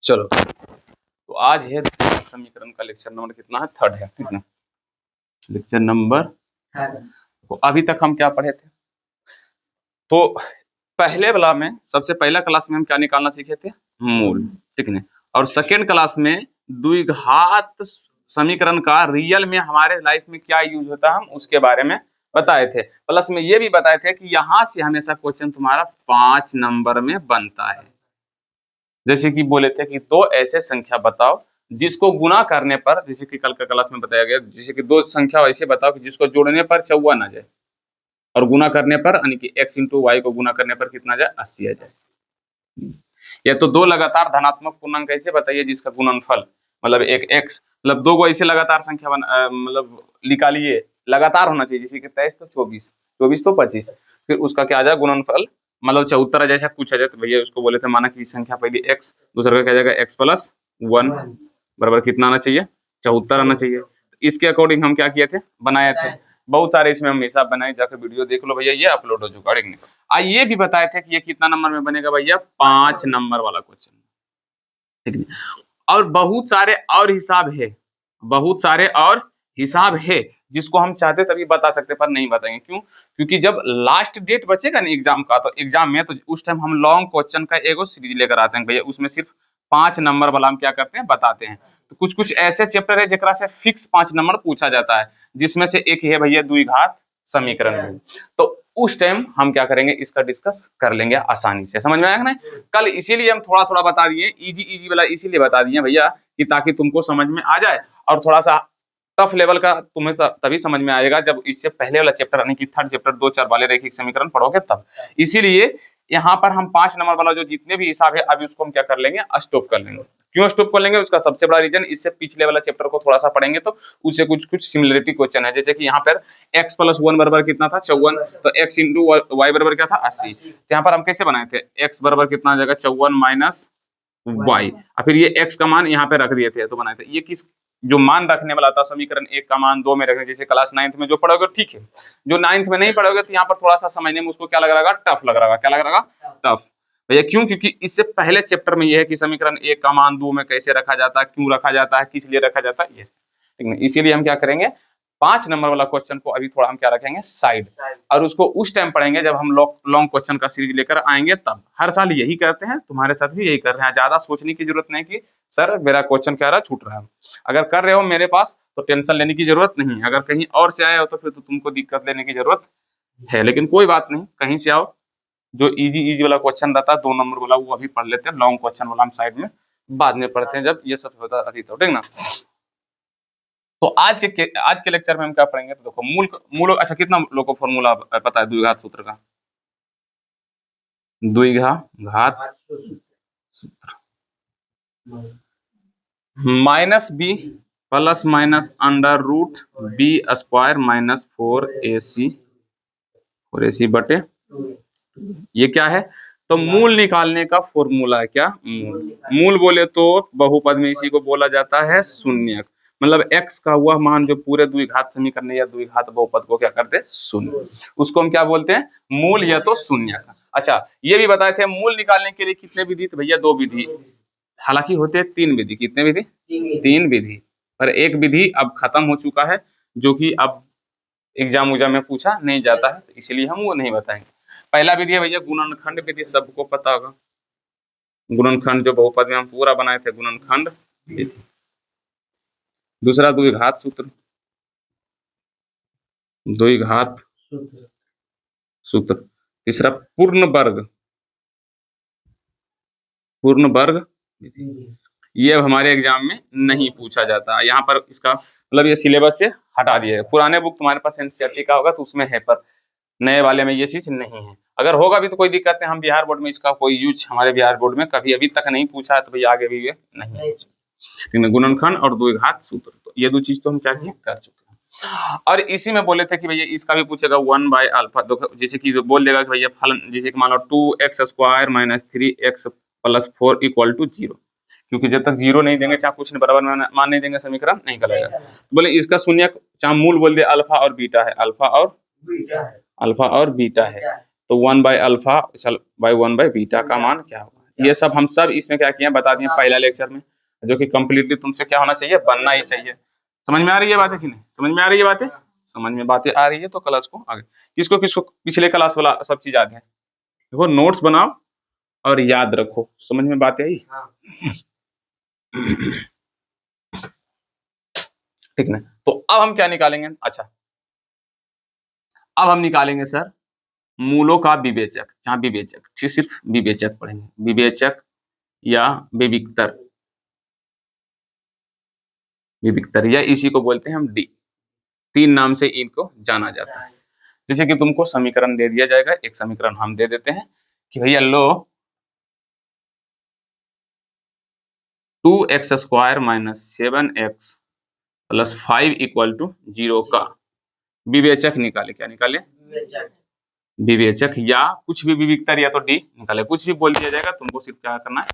चलो, तो आज है समीकरण का लेक्चर नंबर कितना है, 3rd है, ठीक ना, लेक्चर नंबर। तो अभी तक हम क्या पढ़े थे? तो पहले वाला में, सबसे पहला क्लास में हम क्या निकालना सीखे थे? मूल, ठीक है। और सेकेंड क्लास में द्विघात समीकरण का रियल में हमारे लाइफ में क्या यूज होता है, हम उसके बारे में बताए थे। प्लस में ये भी बताए थे कि यहाँ से हमेशा क्वेश्चन तुम्हारा 5 नंबर में बनता है। जैसे कि बोले थे कि दो ऐसे संख्या बताओ जिसको गुना करने पर, जैसे कि कल का क्लास में बताया गया, जैसे कि दो संख्या ऐसे बताओ कि जिसको जोड़ने पर 54 आ जाए और गुना करने पर, यानी कि x इंटू वाई को गुना करने पर कितना आ जाए, 80 आ जाए। या तो दो लगातार धनात्मक पूर्णांक ऐसे बताइए जिसका गुणनफल, मतलब एक x, मतलब दो को ऐसे लगातार संख्या मतलब निकालिए, लगातार होना चाहिए, जैसे कि 23 तो 24, 24 तो 25, फिर उसका क्या आ जाए गुणनफल, मतलब 74 जैसा कुछ आ जाए, तो भैया उसको बोले थे माना कि संख्या पहले x, दूसरा का क्या जाएगा x प्लस 1 बराबर कितना आना चाहिए, 74 आना चाहिए। इसके अकॉर्डिंग हम क्या किए थे, बनाए थे। बहुत सारे इसमें हम हिसाब बनाए, जाकर वीडियो देख लो भैया, ये अपलोड हो चुका है। ये भी बताए थे कि ये कितना नंबर में बनेगा भैया, 5 नंबर वाला क्वेश्चन, ठीक है। और बहुत सारे और हिसाब है, बहुत सारे और हिसाब है जिसको हम चाहते तभी बता सकते, पर नहीं बताएंगे। क्यों? क्योंकि जब लास्ट डेट बचेगा ना एग्जाम का, तो एग्जाम में तो उस टाइम हम लॉन्ग क्वेश्चन का एगो सीरीज लेकर आते हैं भैया, उसमें सिर्फ 5 नंबर वाला हम क्या करते हैं, बताते हैं। तो कुछ कुछ ऐसे चैप्टर है जेकरा से फिक्स 5 नंबर पूछा जाता है, जिसमें से एक है भैया द्विघात समीकरण। तो उस टाइम हम क्या करेंगे, इसका डिस्कस कर लेंगे आसानी से, समझ में आएगा ना। कल इसीलिए हम थोड़ा थोड़ा बता दिए, इजी वाला इसीलिए बता दिए भैया कि ताकि तुमको समझ में आ जाए, और थोड़ा सा टफ लेवल का तुम्हें तभी समझ में आएगा जब इससे पहले वाला चैप्टर, यानी कि 3rd चैप्टर 2-4 वाले रैखिक समीकरण पढ़ोगे तब। इसीलिए यहाँ पर हम 5 नंबर वाला जो जितने भी हिसाब है, अभी उसको हम क्या कर लेंगे, स्टॉप कर लेंगे। क्यों स्टॉप कर लेंगे, उसका सबसे बड़ा रीजन, इससे पिछले वाला चैप्टर को थोड़ा सा पढ़ेंगे तो उससे कुछ कुछ सिमिलरिटी क्वेश्चन है। जैसे कि यहाँ पर x प्लस 1 बराबर कितना था, 54, तो x इंटू वाई बराबर क्या था, 80। तो यहाँ पर हम कैसे बनाए थे, x बराबर कितना आ जाएगा, 54 माइनस y, और फिर ये x का मान यहाँ पे रख दिए थे, तो बनाए थे। ये किस जो मान रखने वाला था, समीकरण 1 का मान 2 में रखने, जैसे क्लास 9th में जो पढ़ोगे ठीक है, जो 9th में नहीं पढ़ोगे तो यहाँ पर थोड़ा सा समझने में उसको क्या लग रहा है, टफ लग रहा है। क्या लग रहा है, टफ भैया। क्यों? क्योंकि इससे पहले चैप्टर में ये है कि समीकरण 1 का मान 2 में कैसे रखा जाता है, क्यों रखा जाता है, किस लिए रखा जाता है, ये इसीलिए हम क्या करेंगे, 5 नंबर वाला क्वेश्चन को अभी थोड़ा हम क्या रखेंगे, साइड, और उसको उस टाइम पढ़ेंगे जब हम लॉन्ग क्वेश्चन का सीरीज लेकर आएंगे तब। हर साल यही करते हैं, तुम्हारे साथ भी यही कर रहे हैं। ज्यादा सोचने की जरूरत नहीं कि सर मेरा क्वेश्चन क्या रहा, छूट रहा है। अगर कर रहे हो मेरे पास तो टेंशन लेने की जरूरत नहीं है। अगर कहीं और से आए हो तो फिर तो तुमको दिक्कत लेने की जरूरत है, लेकिन कोई बात नहीं, कहीं से आओ। जो इजी वाला क्वेश्चन रहता है 2 नंबर वाला, वो अभी पढ़ लेते हैं। लॉन्ग क्वेश्चन वाला हम साइड में बाद में पढ़ते हैं, जब ये सब होता है, ठीक है ना। तो आज के लेक्चर में हम क्या पढ़ेंगे, तो देखो मूल अच्छा, कितना लोगों को फॉर्मूला पता है द्विघात सूत्र का, द्विघात सूत्र minus B plus minus under root B square minus 4ac बटे, ये क्या है, तो मूल निकालने का फॉर्मूला है। क्या मूल बोले तो बहुपद में इसी को बोला जाता है शून्यक, मतलब x का हुआ मान जो पूरे द्विघात समीकरण या द्विघात बहुपद को क्या करते हैं, शून्य, उसको हम क्या बोलते हैं, मूल या तो शून्यक। अच्छा, ये भी बताए थे मूल निकालने के लिए कितने विधि, तो भैया 2 विधि, हालांकि होते हैं 3 विधि। कितने विधि, 3 विधि, पर एक विधि अब खत्म हो चुका है, जो कि अब एग्जाम में पूछा नहीं जाता है, तो इसलिए हम वो नहीं बताएंगे। पहला विधि है भैया गुणनखंड विधि, सबको पता होगा। गुणनखंड जो बहुपद में हम पूरा बनाए थे, गुणनखंड विधि। दूसरा द्विघात सूत्र, द्विघात सूत्र। तीसरा पूर्ण वर्ग विधि। ये अब हमारे एग्जाम में नहीं पूछा जाता। यहाँ पर इसका मतलब ये सिलेबस से हटा दिया है। पुराने बुक तुम्हारे पास एनसीईआरटी का होगा तो उसमें है, पर नए वाले में ये चीज नहीं है। अगर होगा भी तो कोई दिक्कत नहीं, हम बिहार बोर्ड में इसका कोई यूज, हमारे बिहार बोर्ड में कभी अभी तक नहीं पूछा है, तो भैया आगे भी ये नहीं। गुणनखंड और द्विघात सूत्र, तो ये 2 चीज तो हम क्या कर चुके हैं। और इसी में बोले थे कि भैया इसका भी पूछेगा 1/α, जैसे कि बोल देगा कि भैया फलन, जैसे कि मान लो 2x square minus 3x plus 4 equal to 0, क्योंकि जब तक 0 नहीं देंगे, चाहे कुछ नहीं बराबर मान नहीं देंगे, समीकरण नहीं करेगा। तो बोले इसका शून्यक, चाहे मूल बोल दे अल्फा और बीटा है, अल्फा और बीटा है, तो 1/α बाई 1/बीटा का मान क्या होगा, ये सब हम सब इसमें क्या किए बता दिए पहला लेक्चर में, जो कि कंप्लीटली तुमसे क्या होना चाहिए, बनना ही चाहिए। समझ में आ रही है बातें कि नहीं, समझ में आ रही है बातें, समझ में बातें आ रही है तो क्लास को आगे किसको किसको पिछले क्लास वाला सब चीज याद है, देखो नोट्स बनाओ और याद रखो। समझ में बात आई, ठीक ना। तो अब हम क्या निकालेंगे, अच्छा अब हम निकालेंगे सर मूलों का विवेचक, जहां विवेचक, ठीक सिर्फ विवेचक पढ़ेंगे, विवेचक या विविक्तर, विविक्तर या इसी को बोलते हैं हम डी, तीन नाम से इनको जाना जाता है। जैसे कि तुमको समीकरण दे दिया जाएगा, एक समीकरण हम दे देते हैं कि भैया लो 2x² - 7x + 5 = 0 का विवेचक निकाले। क्या निकाले, विवेचक या कुछ भी विविक्तर या तो डी निकाले, कुछ भी बोल दिया जाएगा, तुमको सिर्फ क्या करना है,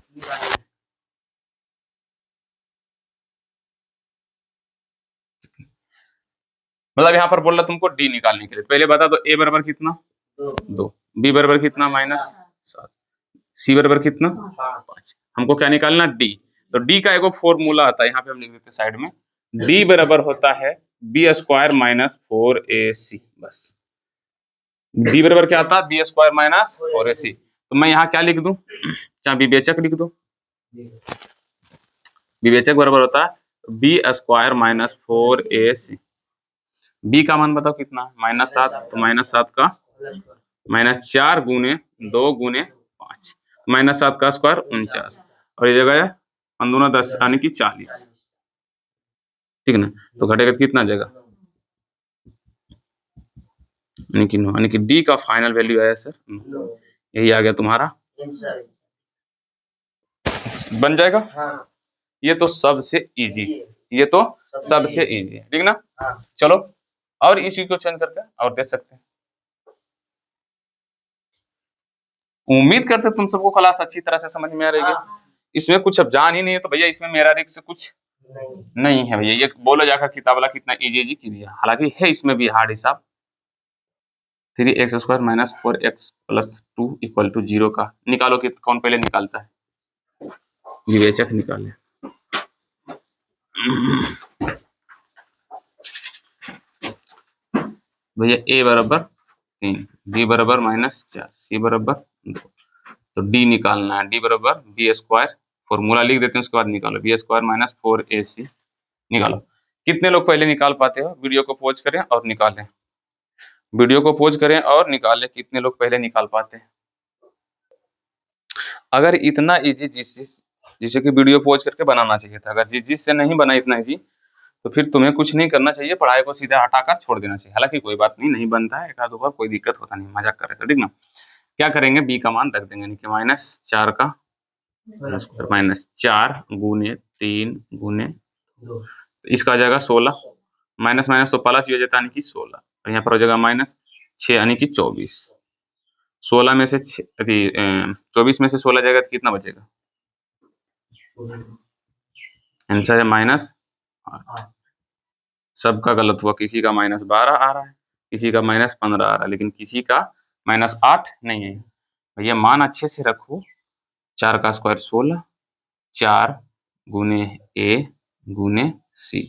मतलब यहाँ पर बोल रहा तुमको डी निकालने के लिए, पहले बता दो a बराबर कितना 2, b बराबर कितना -7, c बराबर कितना 5, हमको क्या निकालना डी। तो डी का एक फॉर्मूला आता है, यहाँ पे हम लिख देते हैं साइड में, डी बराबर होता है b² - 4ac, बस डी बराबर क्या आता है b² - 4ac। तो मैं यहाँ क्या लिख दूं, चाहे विवेचक लिख दो, विवेचक बराबर होता है b² - 4ac, b का मान बताओ कितना, -7, तो -7 का -4 गुने 2 गुने 5, -7 का स्क्वायर 49, और ये जगह है 10 यानी कि 40, ठीक ना। तो घटेगा कितना जगह, यानी कि डी का फाइनल वैल्यू आया सर, यही आ गया तुम्हारा, बन जाएगा। ये तो सबसे इजी, ये तो सबसे इजी है, ठीक ना। चलो और इसी को चेंज करके और दे सकते हैं। उम्मीद करते तुम सबको क्लास अच्छी तरह से समझ में आ रही है, इसमें कुछ अब जान ही नहीं है तो भैया इसमें मेरा रिस्क कुछ नहीं है भैया, ये बोलो जाकर किताब वाला कितना इजी की दिया, हालांकि है इसमें भी हार्ड हिसाब। 3x² - 4x + 2 = 0 का निकालो कि कौन पहले निकालता है, विवेचक निकाले। भैया a बराबर 3, b बराबर -4, c बराबर 2, तो d निकालना है, d बराबर b², फॉर्मूला लिख देते हैं उसके बाद निकालो, b² - 4ac निकालो। कितने लोग पहले निकाल पाते हो, वीडियो को पॉज करें और निकालें, वीडियो को पॉज करें और निकालें, कितने लोग पहले निकाल पाते हैं। अगर इतना इजी जिसे कि वीडियो पॉज करके बनाना चाहिए था, अगर जिससे नहीं बना इतना इजी तो फिर तुम्हें कुछ नहीं करना चाहिए, पढ़ाई को सीधा हटाकर छोड़ देना चाहिए। हालांकि कोई बात नहीं, नहीं बनता है एक आध बार, कोई दिक्कत होता नहीं, मजाक कर रहे थे, ठीक ना। क्या करेंगे, बी का मान रख देंगे, यानी कि -4 का -4 गुने 3 गुने 2, इसका आ जाएगा 16, माइनस माइनस तो प्लस ही हो जाता है, यानी कि 16, और यहाँ पर हो जाएगा -6 यानी कि 24, 16 में से 24 में से 16 जाएगा तो कितना बचेगा, आंसर है -8। सबका गलत हुआ, किसी का -12 आ रहा है, किसी का -15 आ रहा है, लेकिन किसी का -8 नहीं है। भैया मान अच्छे से रखो, 4 का स्क्वायर 16, 4 गुने a गुने c,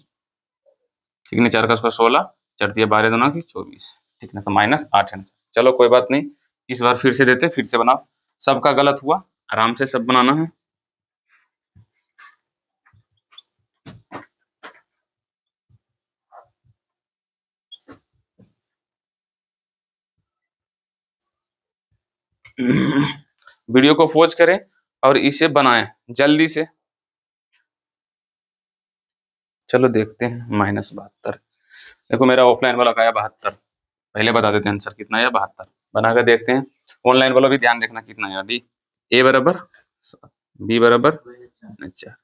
ठीक है, 4 का स्क्वायर 16, 4 × 12 दूना की 24, ठीक है, तो -8 है। चलो कोई बात नहीं, इस बार फिर से देते, फिर से बनाओ, सबका गलत हुआ, आराम से सब बनाना है। वीडियो को पॉज करें और इसे बनाएं जल्दी से। चलो देखते हैं, -72, देखो मेरा ऑफलाइन वाला का आया 72, पहले बता देते हैं आंसर कितना आया, 72, बनाकर देखते हैं। ऑनलाइन वाला भी ध्यान देखना कितना आया, डी a बराबर 7, b बराबर 4,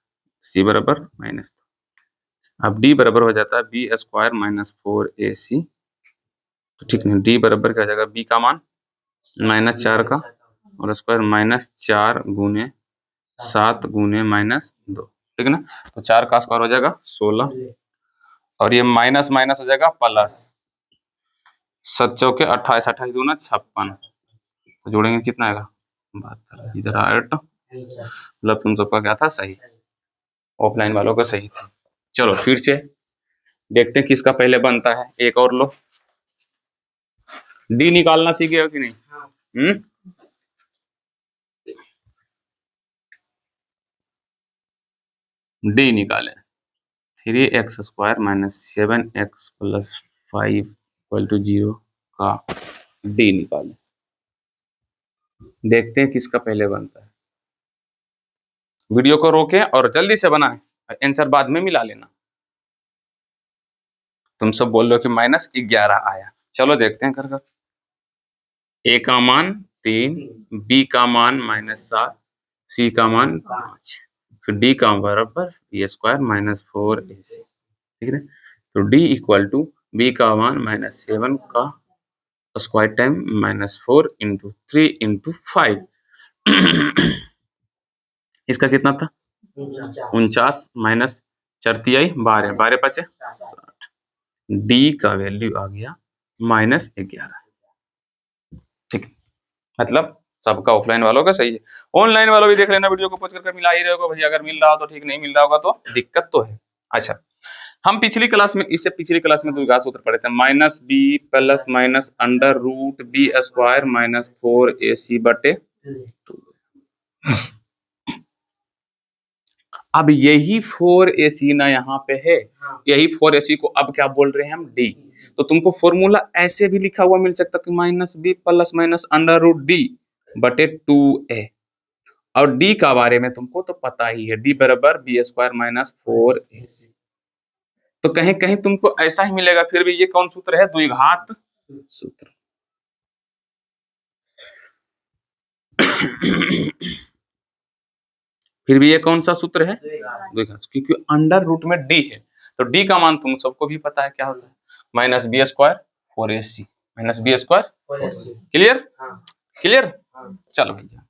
c बराबर -2, अब d बराबर हो जाता है b² - 4ac, तो ठीक नहीं, d बराबर क्या हो जाएगा, b का मान -4 का और स्क्वायर -4 गुने 7 गुने -2, ठीक है ना। तो 4 का स्क्वायर हो जाएगा 16, और ये माइनस माइनस हो जाएगा प्लस, 7 चौके 28, 28 दूना 56, तो जोड़ेंगे कितना आएगा 72, इधर 8 मतलब तुम सबका क्या था, सही, ऑफलाइन वालों का सही था। चलो फिर से देखते हैं किसका पहले बनता है। एक और लो, डी निकालना सीखे हो कि नहीं? डी निकालें, 3x² minus 7x plus 5 equal to 0 का डी निकालें। देखते हैं किसका पहले बनता है। वीडियो को रोकें और जल्दी से बनाएं, आंसर बाद में मिला लेना। तुम सब बोल रहे हो कि -11 आया, चलो देखते हैं कर। ए का मान 3, बी का मान -7, सी का मान 5, फिर डी का बराबर b² माइनस 4ac, ठीक है। तो डी इक्वल टू बी का मान -7 का स्क्वायर टाइम -4 इंटू 3 इंटू 5 इसका कितना था? 49 माइनस 4 तिहाई 12, 12 5 60। डी का वैल्यू आ गया -11, ठीक है। मतलब सबका ऑफलाइन वालों का सही है। ऑनलाइन वालों भी देख लेना, वीडियो को पहुंच कर मिला ही रहे होगा भैया, अगर मिल रहा हो तो ठीक, नहीं मिल रहा होगा तो दिक्कत तो है। अच्छा, हम पिछली क्लास में, इससे पिछली क्लास में द्विघात सूत्र पढ़े थे, -b plus minus under root b² minus 4ac बटे 2। अब यही 4ac ना यहाँ पे है, यही 4ac को अब क्या बोल रहे हैं हम, d। तो तुमको फॉर्मूला ऐसे भी लिखा हुआ मिल सकता कि -b plus minus under root d बटे 2a, और d का बारे में तुमको तो पता ही है, d बराबर b² माइनस 4ac। तो कहीं कहीं तुमको ऐसा ही मिलेगा। फिर भी ये कौन सूत्र है, द्विघात सूत्र। फिर भी ये कौन सा सूत्र है, द्विघात, क्योंकि अंडर रूट में d है। तो d का मान तुम सबको भी पता है क्या होता है, -b² 4ac minus b²। Clear? Clear? चलो भैया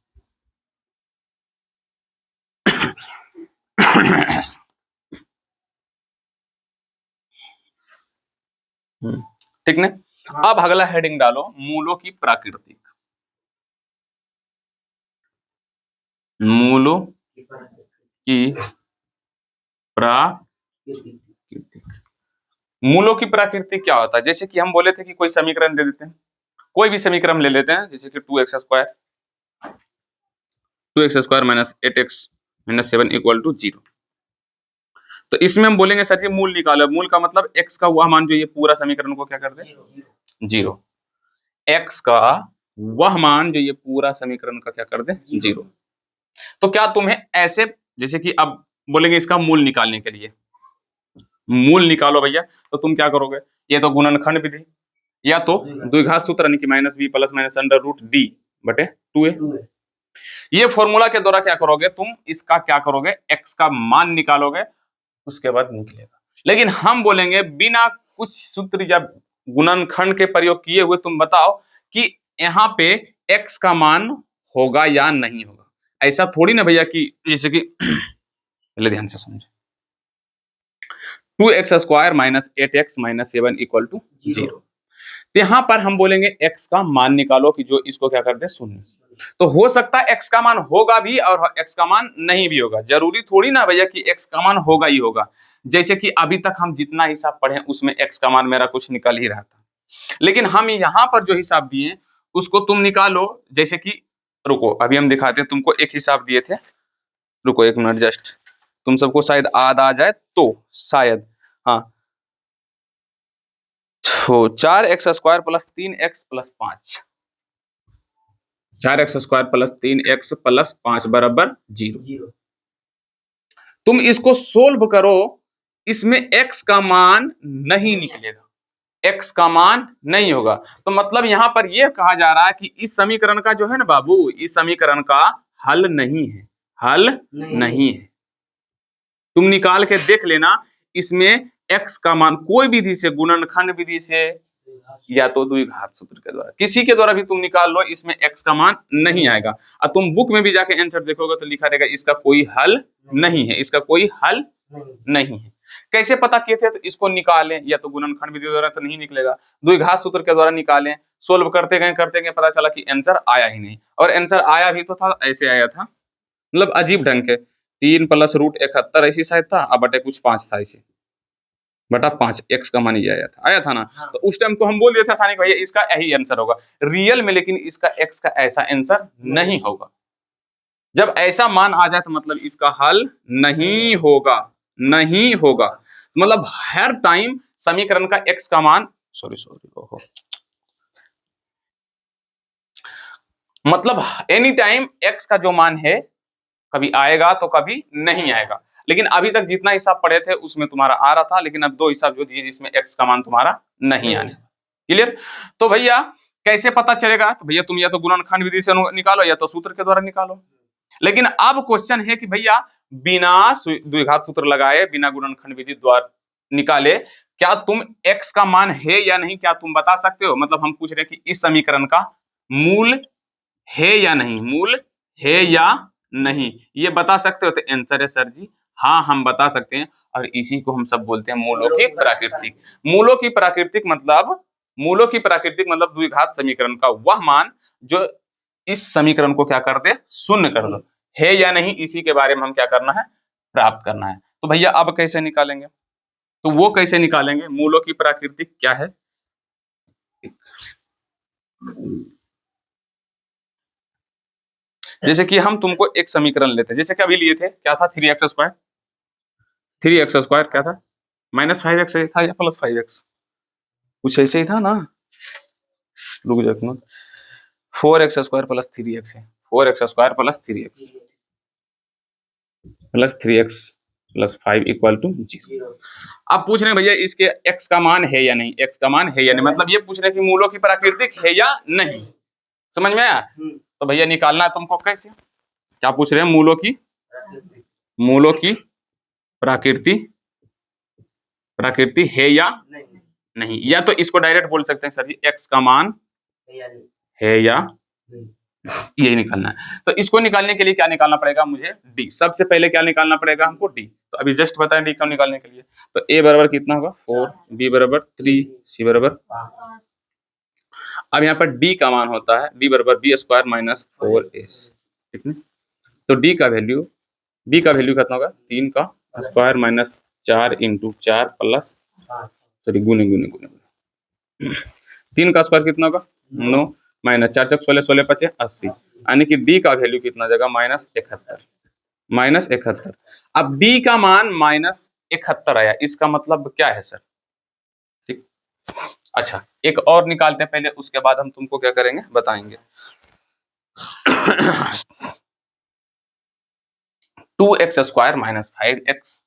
ठीक ने। अब अगला हेडिंग डालो, मूलों की प्राकृतिक। मूलों की प्राकृतिक। मूलों की प्राकृतिक क्या होता है? जैसे कि हम बोले थे कि कोई समीकरण दे देते हैं, कोई भी समीकरण ले लेते हैं, जैसे कि 2x² minus 8x minus 7 equal to 0। तो इसमें हम बोलेंगे सर जी मूल निकालो। मूल का मतलब x का वह मान जो ये पूरा समीकरण को क्या कर दे, 0। x का वह मान जो ये पूरा समीकरण का क्या कर दे, 0। तो क्या तुम्हें ऐसे, जैसे कि अब बोलेंगे इसका मूल निकालने के लिए, मूल निकालो भैया, तो तुम क्या करोगे, ये तो गुणनखंड विधि या तो द्विघात सूत्र यानी कि -b plus minus under root d बटे 2a। ये फॉर्मूला के द्वारा क्या करोगे तुम, इसका क्या करोगे, x का मान निकालोगे, उसके बाद निकलेगा। लेकिन हम बोलेंगे बिना कुछ सूत्र या गुणनखंड के प्रयोग किए हुए तुम बताओ कि यहाँ पे x का मान होगा या नहीं होगा। ऐसा थोड़ी ना भैया कि जैसे कि पहले ध्यान से समझो, 2x² minus 8x minus 7 equal to 0। तो यहाँ पर हम बोलेंगे x का मान निकालो कि जो इसको क्या कर दे, 0। तो हो सकता है x का मान होगा भी और x का मान नहीं भी होगा। जरूरी थोड़ी ना भैया कि x का मान होगा ही होगा। जैसे कि अभी तक हम जितना हिसाब पढ़े उसमें x का मान मेरा कुछ निकल ही रहा था, लेकिन हम यहाँ पर जो हिसाब दिए उसको तुम निकालो। जैसे कि रुको अभी हम दिखाते हैं तुमको, एक हिसाब दिए थे, रुको 1 मिनट जस्ट, तुम सबको शायद याद आ जाए तो शायद, हाँ, तो 4x² plus 3x plus 5, 4x² plus 3x plus 5 बराबर 0। तुम इसको सोल्व करो, इसमें x का मान नहीं निकलेगा, x का मान नहीं होगा। तो मतलब यहाँ पर यह कहा जा रहा है कि इस समीकरण का जो है ना बाबू, इस समीकरण का हल नहीं है, हल नहीं है। तुम निकाल के देख लेना, इसमें x का मान कोई विधि से, गुणनखंड विधि से या तो द्विघात सूत्र के द्वारा, किसी के द्वारा भी तुम निकाल लो, इसमें x का मान नहीं आएगा। और तुम बुक में भी जाके आंसर देखोगे तो लिखा रहेगा इसका कोई हल नहीं है, इसका कोई हल नहीं है। कैसे पता किए थे, तो इसको निकालें, या तो गुणनखंड विधि द्वारा तो नहीं निकलेगा, द्विघात सूत्र के द्वारा निकालें, सोल्व करते गए पता चला कि आंसर आया ही नहीं, और आंसर आया भी तो था, ऐसे आया था, मतलब अजीब ढंग के 3 प्लस रूट 71 ऐसी शायद था, अब बटे कुछ 5 था ऐसे, बटा 5 x का मान ये आया था ना। तो उस टाइम तो हम बोल दिए थे आसानी भैया इसका यही आंसर होगा रियल में, लेकिन इसका x का ऐसा आंसर नहीं होगा। जब ऐसा मान आ जाए तो मतलब इसका हल नहीं होगा, नहीं होगा। मतलब हर टाइम समीकरण का x का मान ओहो, मतलब एनी टाइम x का जो मान है कभी आएगा तो कभी नहीं आएगा। लेकिन अभी तक जितना हिसाब पढ़े थे उसमें तुम्हारा आ रहा था, लेकिन अब 2 हिसाब जो दिए जिसमें x का मान तुम्हारा नहीं आने। क्लियर? तो भैया कैसे पता चलेगा? तो भैया तुम या तो गुणनखंड विधि से निकालो या तो सूत्र के द्वारा निकालो। लेकिन अब क्वेश्चन है कि भैया बिना द्विघात सूत्र लगाए, बिना गुणनखंड विधि द्वारा निकाले, क्या तुम x का मान है या नहीं क्या तुम बता सकते हो? मतलब हम पूछ रहे हैं कि इस समीकरण का मूल है या नहीं, मूल है या नहीं, ये बता सकते हो? तो आंसर है सर जी हाँ हम बता सकते हैं। और इसी को हम सब बोलते हैं मूलों की प्राकृतिक। मूलों की प्राकृतिक मतलब, मूलों की प्राकृतिक मतलब द्विघात समीकरण का वह मान जो इस समीकरण को क्या कर दे, शून्य कर दो। है या नहीं इसी के बारे में हम क्या करना है, प्राप्त करना है। तो भैया अब कैसे निकालेंगे? तो वो कैसे निकालेंगे, मूलों की प्राकृतिक क्या है? जैसे कि हम तुमको एक समीकरण लेते हैं, जैसे कि अभी लिए थे, क्या था 3x स्क्वायर, 3x स्क्वायर क्या था, -5x था या +5x, कुछ ऐसे ही था ना, रुक जाओ, 4x स्क्वायर प्लस 3x है, 4x square plus 3x plus 3x plus 5 equal to 0। अब पूछ रहे हैं भैया इसके x का मान है या नहीं, x का मान है या नहीं, मतलब ये पूछ रहे हैं कि मूलों की प्राकृतिक है या नहीं। समझ में आया? तो भैया निकालना है तुमको कैसे, क्या पूछ रहे हैं, मूलों की, मूलों की प्राकृति, प्राकृति है या नहीं, या तो इसको डायरेक्ट बोल सकते हैं सर जी x का मान है या यही निकालना है। तो इसको निकालने के लिए क्या निकालना पड़ेगा मुझे, d। सबसे पहले क्या निकालना पड़ेगा हमको, d। तो अभी जस्ट बताएं d को निकालने के लिए। तो a बराबर कितना होगा 4, b बराबर 3, c बराबर 5। अब यहाँ पर d का मान होता है d बराबर b स्क्वायर माइनस 4s, ठीक है। तो d का वैल्यू कितना होगा, 3 का square minus 4 into 4 plus sorry गुने 3 का स्क्वायर कितना होगा 9 माइनस 4 चौक 16, 16 पचे 80, यानी कि डी का वैल्यू कितना जाएगा -71। अब डी का मान -71 आया, इसका मतलब क्या है सर, ठीक। अच्छा एक और निकालते हैं पहले, उसके बाद हम तुमको क्या करेंगे बताएंगे। 2x square minus 5x,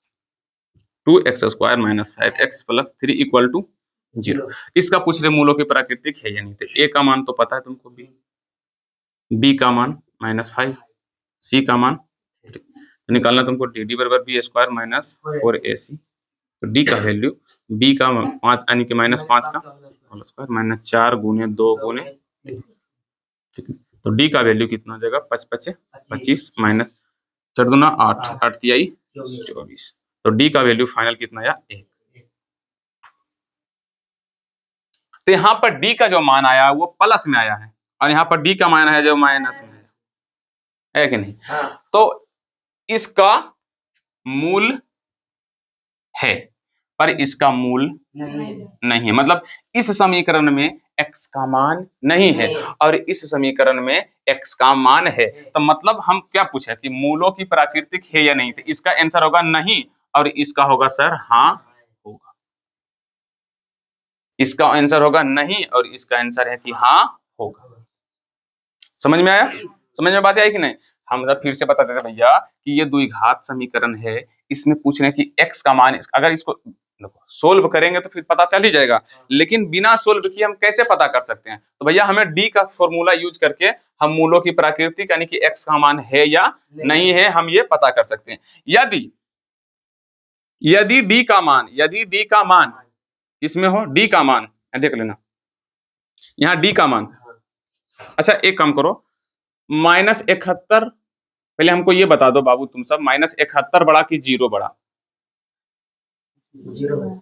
2x square minus 5x plus 3 equal to 0। इसका पूछ रहे मूलों की प्राकृतिक है या नहीं। तो a का मान तो पता है तुमको, b का मान -5, c का मान 3, तो निकालना तुमको d बराबर b स्क्वायर माइनस 4ac। तो d का वैल्यू b का 5 यानी कि -5 का होल स्क्वायर माइनस 4 गुने 2 गुने 3, ठीक है। तो d का वैल्यू कितना हो जाएगा 5 पचे 25 माइनस 4 दूना 8, 8 तिहाई 24। तो d का वैल्यू फाइनल कितना आया 1। तो यहाँ पर d का जो मान आया वो प्लस में आया है, और यहाँ पर d का मान है जो माइनस में है कि नहीं। तो इसका मूल है पर इसका मूल नहीं है, मतलब इस समीकरण में x का मान नहीं है और इस समीकरण में x का मान है। तो मतलब हम क्या पूछे कि मूलों की प्राकृतिक है या नहीं, तो इसका आंसर होगा नहीं और इसका होगा सर हाँ होगा। इसका आंसर होगा नहीं और इसका आंसर है कि हाँ होगा। समझ में आया, समझ में बात आई कि नहीं। हम फिर से बता देते भैया कि ये द्विघात समीकरण है, इसमें पूछ रहे हैं कि x का मान, अगर इसको सोल्व करेंगे तो फिर पता चल ही जाएगा, लेकिन बिना सोल्व किए हम कैसे पता कर सकते हैं। तो भैया हमें d का फॉर्मूला यूज करके हम मूलों की प्राकृतिक यानी कि x का मान है या नहीं है हम ये पता कर सकते हैं। यदि d का मान इसमें हो, d का मान देख लेना यहाँ d का मान। अच्छा एक काम करो, -71, पहले हमको ये बता दो बाबू तुम सब, -71 बड़ा कि 0 बड़ा? 0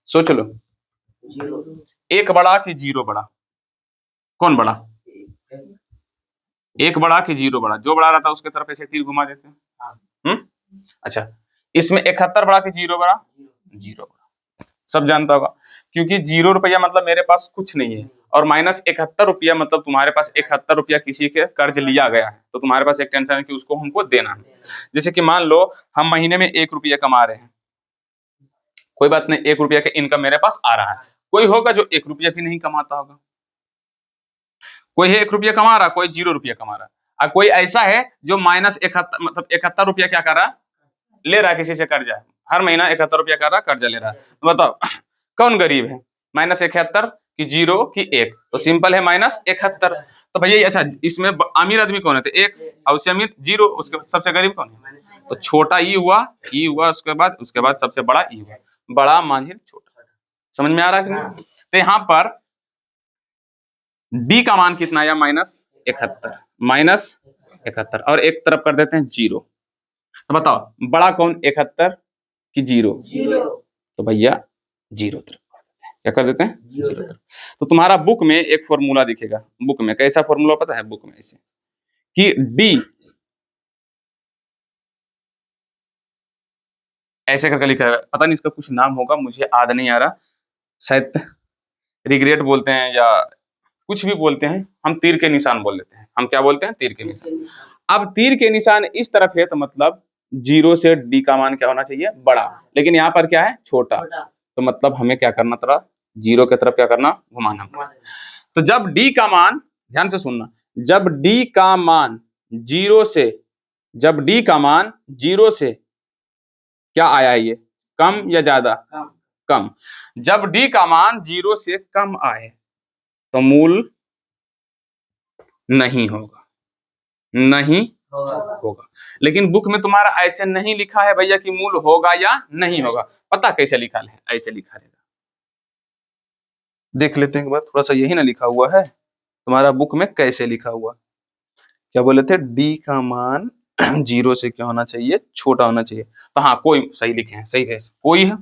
सोच लो, 1 बड़ा कि 0 बड़ा, कौन बड़ा? 1 बड़ा कि 0 बड़ा, जो बड़ा रहता है उसके तरफ ऐसे तीर घुमा देते हैं। अच्छा, इसमें 71 बड़ा कि 0 बड़ा? 0 बड़ा, सब जानता होगा, क्योंकि 0 रुपया मतलब मेरे पास कुछ नहीं है, और माइनस 71 रुपया मतलब तुम्हारे पास 71 रुपया किसी के कर्ज लिया गया है, तो तुम्हारे पास एक टेंशन है कि उसको हमको देना है। जैसे कि मान लो हम महीने में 1 रुपया कमा रहे हैं, कोई बात नहीं, 1 रुपया का इनकम मेरे पास आ रहा है। कोई होगा जो 1 रुपया भी नहीं कमाता होगा, कोई है 1 रुपया कमा रहा, कोई 0 रुपया कमा रहा, और कोई ऐसा है जो माइनस 71 मतलब 71 रुपया क्या कर रहा है, ले रहा है किसी से कर्जा, हर महीना 71 रुपया कर रहा है, कर्जा ले रहा है। तो बताओ कौन गरीब है, -71 कि 0 कि 1? तो सिंपल है -71। तो भैया अच्छा, इसमें अमीर आदमी कौन है? तो 1, और उससे अमीर 0, उसके बाद सबसे गरीब कौन है? तो छोटा ई हुआ, उसके बाद सबसे बड़ा ई हुआ, बड़ा मांझिल छोटा। समझ में आ रहा है कि नहीं? तो यहाँ पर डी का मान कितना आया? -71 और एक तरफ कर देते हैं 0। तो बताओ बड़ा कौन, 71 कि 0? तो भैया 0 तरफ क्या कर देते हैं? 0 तरफ। तो तुम्हारा बुक में एक फॉर्मूला दिखेगा, बुक में कैसा फॉर्मूला पता है? बुक में ऐसे कि डी ऐसे करके लिखा है, पता नहीं इसका कुछ नाम होगा, मुझे याद नहीं आ रहा, शायद रिग्रेट बोलते हैं या कुछ भी बोलते हैं, हम तीर के निशान बोल देते हैं। हम क्या बोलते हैं? तीर के निशान। अब तीर के निशान इस तरफ है तो मतलब 0 से डी का मान क्या होना चाहिए? बड़ा, लेकिन यहाँ पर क्या है? छोटा। तो मतलब हमें क्या करना था? 0 की तरफ क्या करना? घुमाना। तो जब डी का मान, ध्यान से सुनना, जब डी का मान 0 से, जब डी का मान 0 से क्या आया, ये कम या ज्यादा? कम। जब डी का मान 0 से कम आए तो मूल नहीं होगा, नहीं होगा। लेकिन बुक में तुम्हारा ऐसे नहीं लिखा है भैया कि मूल होगा या नहीं होगा। पता कैसे लिखा है? ऐसे लिखा रहेगा, देख लेते हैं एक बार, थोड़ा सा यही ना लिखा हुआ है तुम्हारा बुक में, कैसे लिखा हुआ? क्या बोले थे? डी का मान 0 से क्या होना चाहिए? छोटा होना चाहिए। तो हाँ, कोई सही लिखे हैं, सही है, कोई है,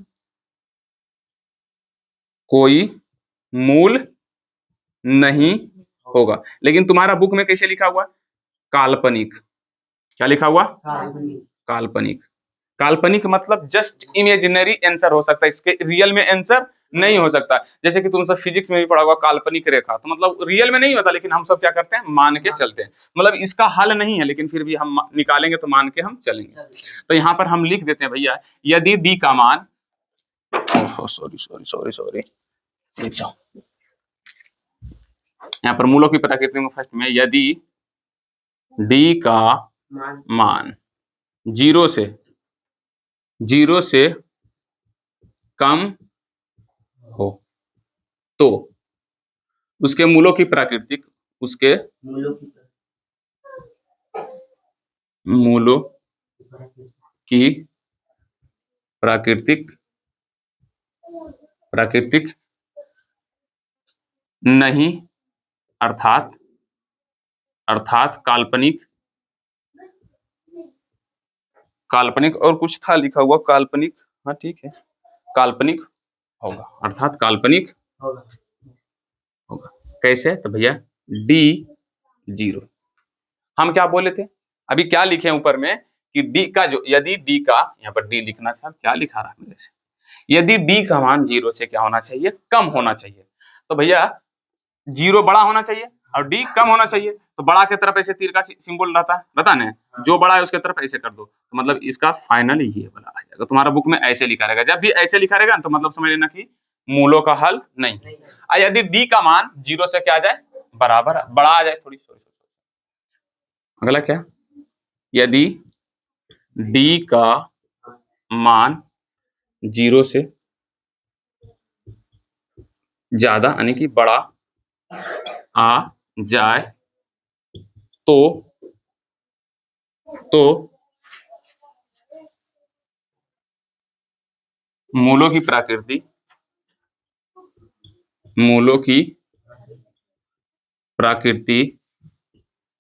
कोई मूल नहीं होगा। लेकिन तुम्हारा बुक में कैसे लिखा हुआ? काल्पनिक। क्या लिखा हुआ? काल्पनिक। काल्पनिक मतलब जस्ट इमेजिनरी आंसर हो सकता है, इसके रियल में आंसर नहीं हो सकता। जैसे कि तुम सब फिजिक्स में भी पढ़ा होगा काल्पनिक रेखा, तो मतलब रियल में नहीं होता, लेकिन हम सब क्या करते हैं? मान के चलते हैं। मतलब इसका हल नहीं है, लेकिन फिर भी हम निकालेंगे तो मान के हम चलेंगे। तो यहाँ पर हम लिख देते हैं भैया, यदि डी का मान, सॉरी, लिख जाओ यहाँ पर मूलों की प्रकृति में फर्स्ट में, यदि डी का मान 0 से कम हो तो उसके मूलों की प्राकृतिक, उसके मूलों की प्राकृतिक नहीं, अर्थात काल्पनिक और कुछ था लिखा हुआ, काल्पनिक, हाँ ठीक है, काल्पनिक होगा, अर्थात काल्पनिक होगा। कैसे? तो भैया डी 0, हम क्या बोले थे अभी, क्या लिखे ऊपर में कि डी का जो, यदि डी का, यहाँ पर डी लिखना था, क्या लिखा रहा मेरे से, यदि डी का मान 0 से क्या होना चाहिए? कम होना चाहिए। तो भैया 0 बड़ा होना चाहिए और डी कम होना चाहिए। तो बड़ा के तरफ ऐसे तीर का सिंबल रहता है, बता ना, जो बड़ा है उसके तरफ ऐसे कर दो, तो मतलब इसका फाइनल ये वाला आ जाएगा। तुम्हारा बुक में ऐसे लिखा रहेगा, जब भी ऐसे लिखा रहेगा तो मतलब समझ लेना कि मूलों का हल नहीं। यदि डी का मान 0 से क्या आ जाए? बराबर, बड़ा आ जाए, थोड़ी अगला क्या, यदि डी का मान 0 से ज्यादा यानी कि बड़ा आ जाए तो मूलों की प्रकृति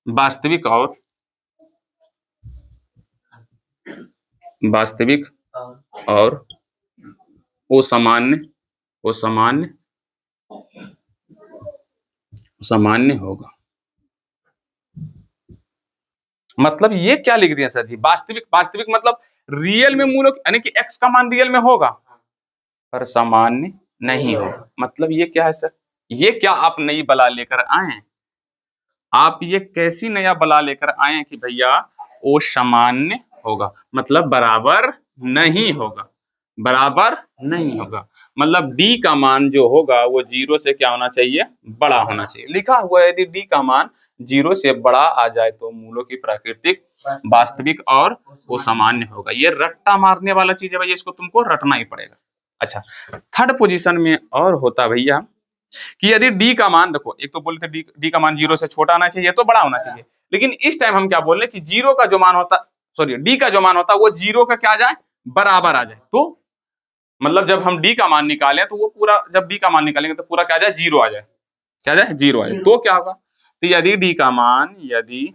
वास्तविक और असामान्य होगा। मतलब ये क्या लिख दिया सर जी, वास्तविक, वास्तविक मतलब रियल में मूलों यानी कि x का मान रियल में होगा पर सामान्य नहीं होगा। मतलब ये क्या है सर, ये क्या आप नई बला लेकर आए हैं, आप ये कैसी नया बला लेकर आए हैं कि भैया वो सामान्य होगा, मतलब बराबर नहीं होगा, बराबर नहीं होगा। मतलब d का मान जो होगा वो 0 से क्या होना चाहिए, बड़ा होना चाहिए। लिखा हुआ है यदि d का मान 0 से बड़ा आ जाए तो मूलों की प्राकृतिक, वास्तविक और वो सामान्य होगा। ये रट्टा मारने वाला चीज है भैया, इसको तुमको रटना ही पड़ेगा। अच्छा, थर्ड पोजीशन में और होता भैया कि यदि d का मान, देखो एक तो बोले थे d का मान 0 से छोटा आना चाहिए तो बड़ा होना चाहिए, लेकिन इस टाइम हम क्या बोल रहे हैं कि 0 का जो मान होता, सॉरी d का जो मान होता वो 0 का क्या आ जाए, बराबर आ जाए। तो मतलब जब हम d का मान निकालें तो वो पूरा, जब d का मान निकालेंगे तो पूरा क्या आ जाए, 0 आ जाए, क्या आ जाए, 0 आ जाए। तो क्या होगा, तो यदि d का मान, यदि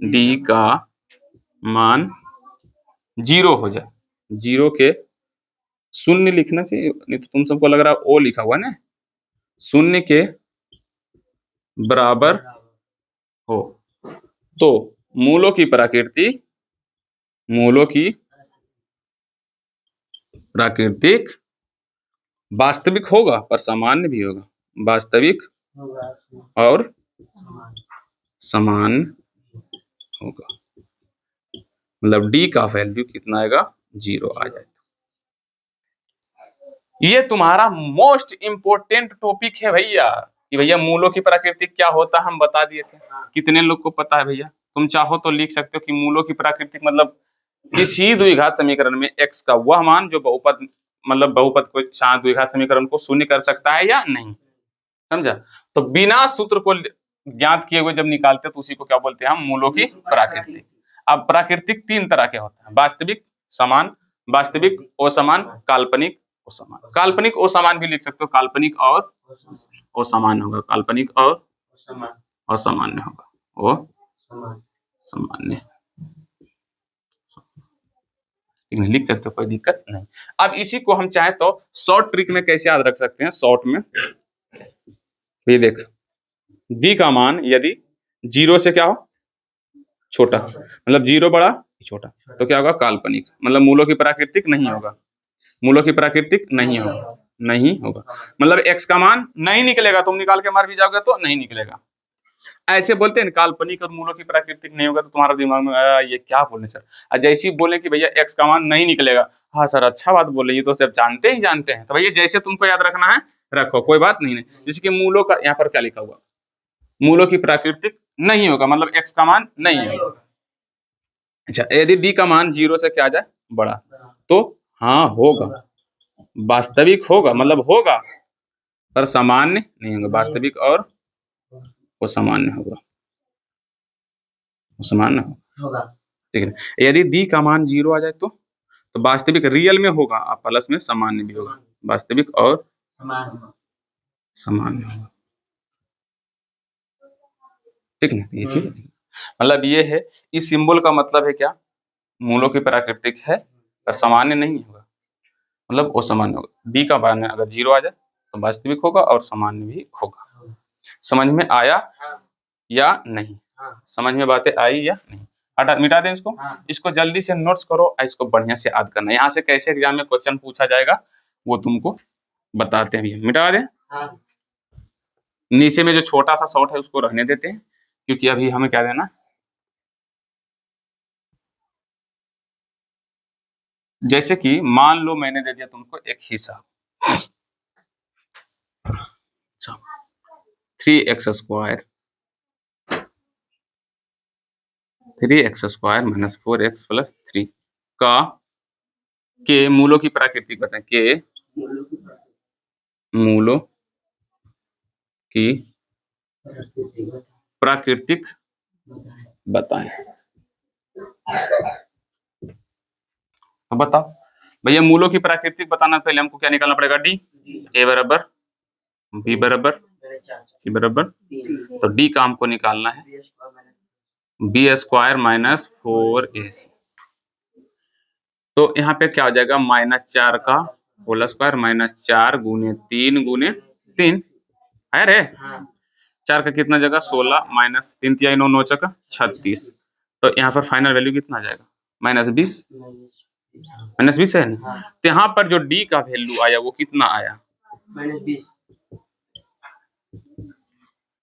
d का मान 0 हो जाए, 0 के शून्य लिखना चाहिए, नहीं तो तुम सबको लग रहा है ओ लिखा हुआ है ना, शून्य के बराबर हो तो मूलों की प्रकृति, मूलों की प्राकृतिक वास्तविक होगा पर सामान्य भी होगा, वास्तविक और समान होगा। मतलब d का वैल्यू कितना आएगा, 0 आ जाए। ये तुम्हारा मोस्ट इंपोर्टेंट टॉपिक है भैया कि भैया मूलों की प्रकृति क्या होता है, हम बता दिए थे। कितने लोग को पता है भैया, तुम चाहो तो लिख सकते हो कि मूलों की प्राकृतिक मतलब किसी द्विघात समीकरण में x का वह मान जो बहुपद, मतलब बहुपद को द्विघात समीकरण को शून्य कर सकता है या नहीं, समझा। तो बिना सूत्र को ज्ञात किए हुए जब निकालते हैं तो उसी को क्या बोलते हैं हम, मूलों की प्राकृतिक। अब प्राकृतिक 3 तरह के होते हैं, वास्तविक, समान, वास्तविक असमान, काल्पनिक असमान। काल्पनिक असमान भी लिख सकते हो, काल्पनिक और असमान होगा, काल्पनिक और असामान्य होगा, वो सामान्य लिख सकते हो, कोई दिक्कत नहीं। अब इसी को हम चाहे तो शॉर्ट ट्रिक में कैसे याद रख सकते हैं, शॉर्ट में ये देख, डी का मान यदि 0 से क्या हो, छोटा, मतलब 0 बड़ा छोटा, तो क्या होगा, काल्पनिक, मतलब मूलों की प्राकृतिक नहीं होगा, मूलों की प्राकृतिक नहीं होगा, नहीं होगा। मतलब x का मान नहीं निकलेगा, तुम निकाल के मार भी जाओगे तो नहीं निकलेगा। ऐसे बोलते हैं काल्पनिक और मूलों की प्राकृतिक नहीं होगा, तो तुम्हारा दिमाग में आया ये क्या बोले सर, और जैसे ही बोले कि भैया x का मान नहीं निकलेगा, हाँ सर अच्छा बात बोले, ये तो सब जानते ही जानते हैं। तो भैया जैसे तुमको याद रखना है रखो, कोई बात नहीं है। जैसे कि मूलों का यहाँ पर क्या लिखा हुआ, मूलों की प्राकृतिक नहीं होगा, मतलब x का मान नहीं होगा। अच्छा, यदि d का मान 0 से क्या आ जाए, बड़ा, तो हाँ होगा, वास्तविक होगा, मतलब होगा पर सामान्य नहीं होगा, वास्तविक और वो सामान्य होगा, सामान्य होगा, ठीक है। यदि d का मान 0 आ जाए तो वास्तविक रियल में होगा और प्लस में सामान्य भी होगा, वास्तविक और सामान्य होगा, ठीक है। ये चीज मतलब ये है, इस सिंबल का मतलब है क्या, मूलों की प्राकृतिक है पर सामान्य नहीं होगा, मतलब वो सामान्य होगा। d का मान अगर 0 आ जाए तो वास्तविक होगा और सामान्य भी होगा। समझ में आया या नहीं, समझ में बातें आई या नहीं, हटा मिटा दें इसको। इसको जल्दी से नोट्स करो, इसको बढ़िया से याद करना, यहाँ से कैसे एग्जाम में क्वेश्चन पूछा जाएगा वो तुमको बताते हैं। मिटा दें, नीचे में जो छोटा सा शॉर्ट है उसको रहने देते हैं, क्योंकि अभी हमें क्या देना, जैसे कि मान लो मैंने दे दिया तुमको एक हिसाब, 3x square, 3x square minus 4x plus 3 का के मूलों की प्राकृतिक बताएं, के मूलों की प्राकृतिक बताएं। तो बताओ भैया, मूलों की प्राकृतिक बताना पहले हमको क्या निकालना पड़ेगा, डी, ए बराबर बी बराबर सी बराबर, तो डी का हमको निकालना है बी स्क्वायर माइनस 4ac। तो यहाँ पे क्या हो जाएगा, -4 का होल स्क्वायर माइनस 4 गुने 3 गुने 3 है रे, 4 का कितना जगह 16 माइनस 3 3 9 9 36, तो यहाँ पर फाइनल वैल्यू कितना आ जाएगा? -20। -20 है ना? तो यहाँ पर जो डी का वैल्यू आया वो कितना आया? -20।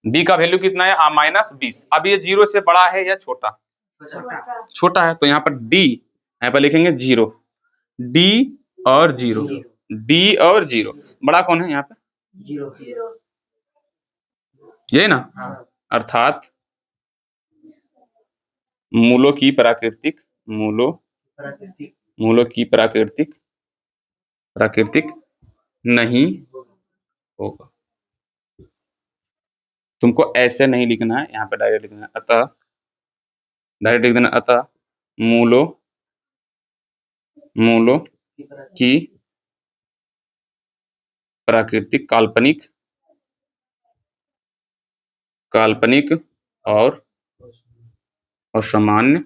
डी का वैल्यू कितना है? -20। अब ये 0 से बड़ा है या छोटा? छोटा है। तो यहाँ पर डी, यहाँ पर लिखेंगे 0, डी और 0, डी और 0। बड़ा कौन है यहाँ पे? 0। ये ना, अर्थात मूलों की प्राकृतिक नहीं होगा। तुमको ऐसे नहीं लिखना है, यहाँ पे डायरेक्ट लिखना है, अतः डायरेक्ट लिख देना, अतः मूलों की प्राकृतिक काल्पनिक और असामान्य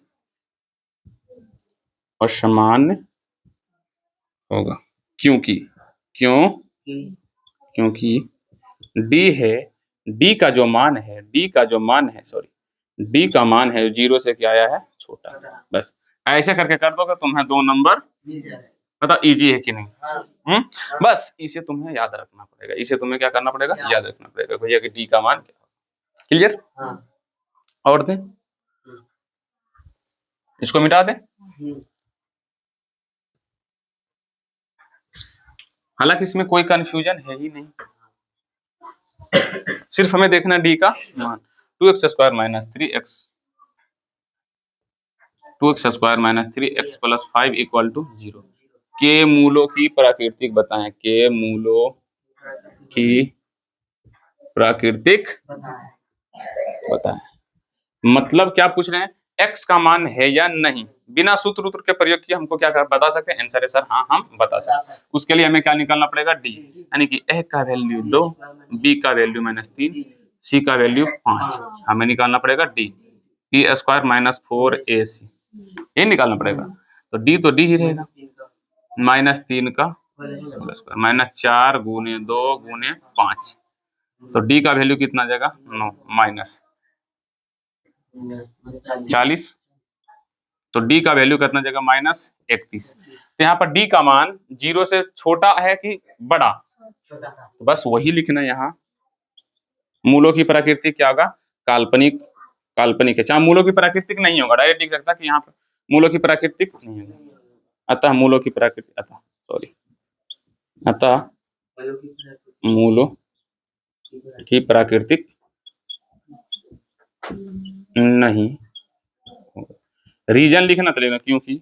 होगा। क्योंकि डी है, डी का मान है 0 से क्या आया है? छोटा। बस ऐसे करके कर दोगे तुम्हें 2 नंबर। पता इजी है कि नहीं? बस इसे तुम्हें याद रखना पड़ेगा। इसे तुम्हें क्या करना पड़ेगा? याद रखना पड़ेगा भैया कि डी का मान क्या होगा। क्लियर? और दें, इसको मिटा दें। हालांकि इसमें कोई कंफ्यूजन है ही नहीं, सिर्फ हमें देखना डी का मान। 2x² - 3x + 5 = 0 के मूलों की प्राकृतिक बताएं। के मूलों की प्राकृतिक बताएं। मतलब क्या पूछ रहे हैं? x का मान है या नहीं। बिना सूत्र के प्रयोग किए हमको क्या बता सकते हैं? आंसर है सर हाँ, हम बता सकते हैं। उसके लिए हमें क्या निकालना पड़ेगा? डी, यानी कि a का वैल्यू 2, b का वैल्यू -3, c का वैल्यू 5। हमें निकालना पड़ेगा डी, p² - 4ac, ये निकालना पड़ेगा। तो डी ही रहेगा, -3 का -4 × 2 × 5। तो डी का वैल्यू कितना आ जाएगा? 9 -40। तो डी का वैल्यू कितना जाएगा? -31। तो यहाँ पर डी का मान 0 से छोटा है कि बड़ा? तो बस वही लिखना है यहाँ। मूलों की प्रकृति क्या होगा? काल्पनिक है। चाहे मूलों की प्राकृतिक नहीं होगा, डायरेक्ट लिख सकता कि यहाँ पर मूलों की प्राकृतिक नहीं होगा। अतः मूलों की प्राकृतिक मूलों की प्राकृतिक नहीं। रीजन लिखना तो लेना, क्योंकि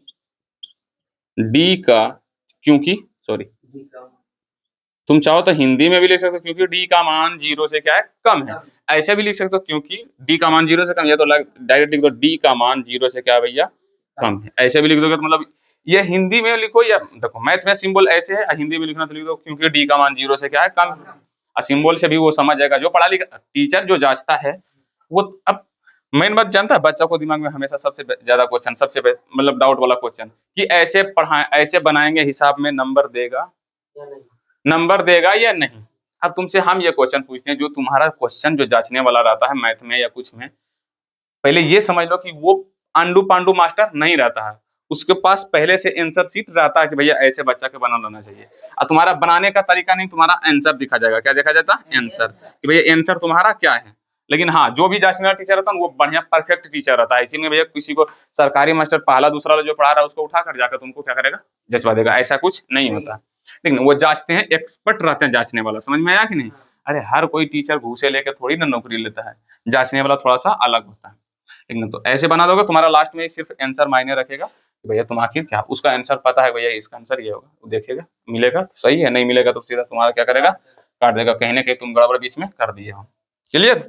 तुम चाहो तो हिंदी में भी लिख सकते हो, क्योंकि डी का मान 0 से क्या है? कम है। ऐसे भी लिख सकते हो क्योंकि डी का मान 0 से कम है, तो डायरेक्ट लिख दो डी का मान 0 से क्या भैया? कम है। ऐसे भी लिख दोगे तो मतलब ये हिंदी में लिखो, या देखो मैथ में सिंबल ऐसे है, हिंदी में लिखना तो लिख दो क्योंकि डी का मान 0 से क्या है? कम है। और सिंबल से भी वो समझ जाएगा जो पढ़ा लिखा टीचर जो जांचता है वो। अब मेन बात जानता है, बच्चा को दिमाग में हमेशा सबसे ज्यादा क्वेश्चन, सबसे मतलब डाउट वाला क्वेश्चन कि ऐसे पढ़ाएं, ऐसे बनाएंगे हिसाब में नंबर देगा या नहीं। अब तुमसे हम ये क्वेश्चन पूछते हैं, जो तुम्हारा क्वेश्चन जो जांचने वाला रहता है मैथ में या कुछ में, पहले ये समझ लो कि वो आंडू पांडू मास्टर नहीं रहता है। उसके पास पहले से आंसर शीट रहता है कि भैया ऐसे बच्चा के बना लेना चाहिए। और तुम्हारा बनाने का तरीका नहीं, तुम्हारा आंसर दिखा जाएगा। क्या देखा जाता है? आंसर, कि भैया आंसर तुम्हारा क्या है। लेकिन हाँ, जो भी जांचने वाला टीचर रहता है वो बढ़िया परफेक्ट टीचर रहता है। इसी में भैया किसी को सरकारी मास्टर पहला दूसरा जो पढ़ा रहा है उसको उठा कर जाकर तुमको क्या करेगा? जचवा देगा। ऐसा कुछ नहीं होता। लेकिन वो जांचते हैं, एक्सपर्ट रहते हैं जांचने वाला। समझ में आया कि नहीं? अरे हर कोई टीचर घूसे लेके थोड़ी ना नौकरी लेता है, जांचने वाला थोड़ा सा अलग होता है। लेकिन तो ऐसे बना दोगे, तुम्हारा लास्ट में सिर्फ आंसर मायने रखेगा कि भैया तुम आखिर क्या, उसका आंसर पता है भैया इसका आंसर ये होगा, वो देखेगा मिलेगा तो सही है, नहीं मिलेगा तो सीधा तुम्हारा क्या करेगा? काट देगा। कहीं ना कहीं तुम गड़बड़ बीच में कर दिए हो। क्लियर?